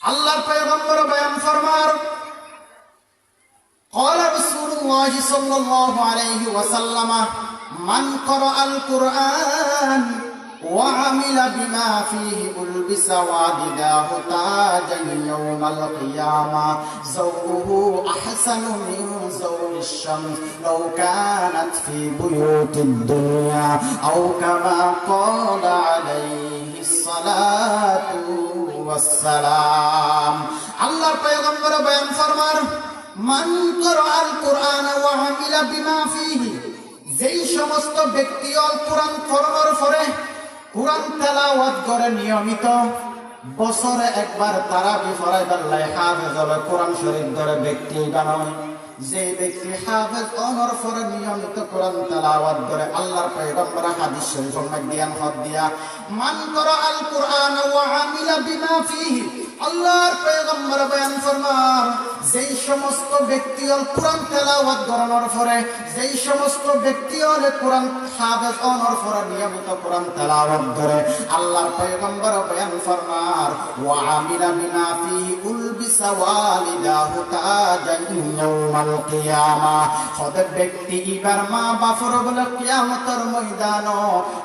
আল্লাহর পয়গম্বর বয়ান ফরমান قال رسول الله صلى الله عليه وسلم من قرأ القرآن وعمل بما فيه ألبس والداه تاجا يوم القيامة زوجه أحسن من زوج الشمس لو كانت في بيوت الدنيا أو كما قال عليه الصلاة والسلام الله پیغمبر بیان فرمان মান ক্বরাআল কুরআন ওয়া আমিলা বিমা ফীহি যেই সমস্ত ব্যক্তি আল কুরআন পড়ার পরে কুরআন তেলাওয়াত করে নিয়মিত বছরে একবার তারাবি পড়াইবার লাই হাফেজ হবে কোরআন শরীফ ধরে ব্যক্তি বানায় যে ব্যক্তি হাফেজ ওমর পড়ে নিয়মিত কোরআন তেলাওয়াত করে আল্লাহর পয়গম্বর হাদিস শরীফের মধ্যে হাত দিয়া মান ক্বরাআল কুরআন ওয়া আমিলা বিমা ফীহি আল্লাহর পয়গম্বর বয়ান ফরমান যেই সমস্ত ব্যক্তি কোরআন তেলাওয়াত করার পরে যেই সমস্ত ব্যক্তি কোরআন হাফেজ ওমর পড়ে নিয়মিত কোরআন তেলাওয়াত করে আল্লাহর পয়গম্বর বয়ান ফরমান ওয়া আমিলা বিমা ফীহি উলবিসা ওয়ালিদাহু তাজান ইয়াউমাল কিয়ামা সদা ব্যক্তি ইবার মা বাপর বলে কিয়ামতের ময়দান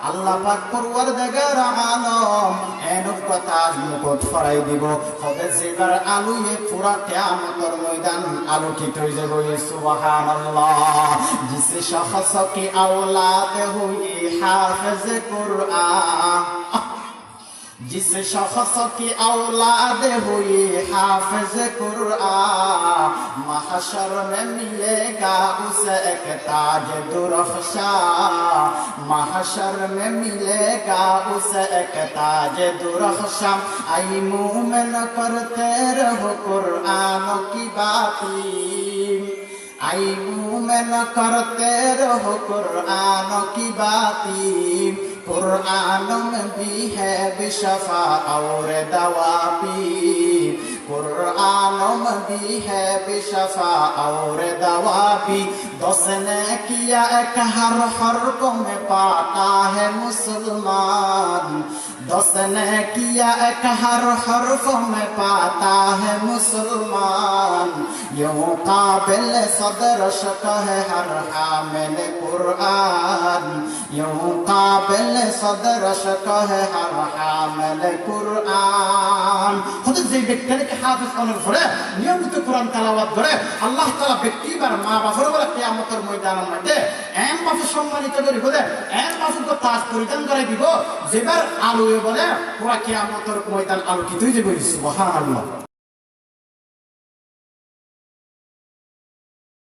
আল্লাহ পাক পরওয়ারদিগার আলম এনুক তাজ মুকুট ফরাই দিব হবে যেবার আলোয় পুরা কিয়ামতের ময়দান আলোকিত হয়ে যাবে সুবহানাল্লাহ जिस शख्स की औलाद हुई हाफिज कुरान जिस शख्स की औलाद हुई हाफिज कुरान महशर में मिलेगा उसे एक ताज दुरख्शा महशर में मिलेगा उसे एक ताज दुरख्शा आई मोमिन करते रहो कुरान की बातें आई मोमिन करते रहो कुरान की बातें कुरान में भी है बिशफा और दवा भी कुरान में भी है बिशफा और दवा भी दस ने किया एक हर हर्फ में पाता है मुसलमान दस ने किया एक हर हर्फ में पाता है मुसलमान यूं काबिल सदर शक है हर हामिल कुरान यूं काबिल सदर शक है हर हामिल कुरान खुद যে ব্যক্তিকে হাফেজ করার পরে নিয়মিত কোরআন তেলাওয়াত করে আল্লাহ তাআলা ব্যক্তি বার মা বাবার বলে কিয়ামতের ময়দানের মধ্যে এম বাফে সম্মানিত করে বলে এম বাফে তো তাজ পরিধান করে দিব যেবার আলোয় বলে পুরা কিয়ামতের ময়দান আলোকিত হয়ে যাবে সুবহানাল্লাহ।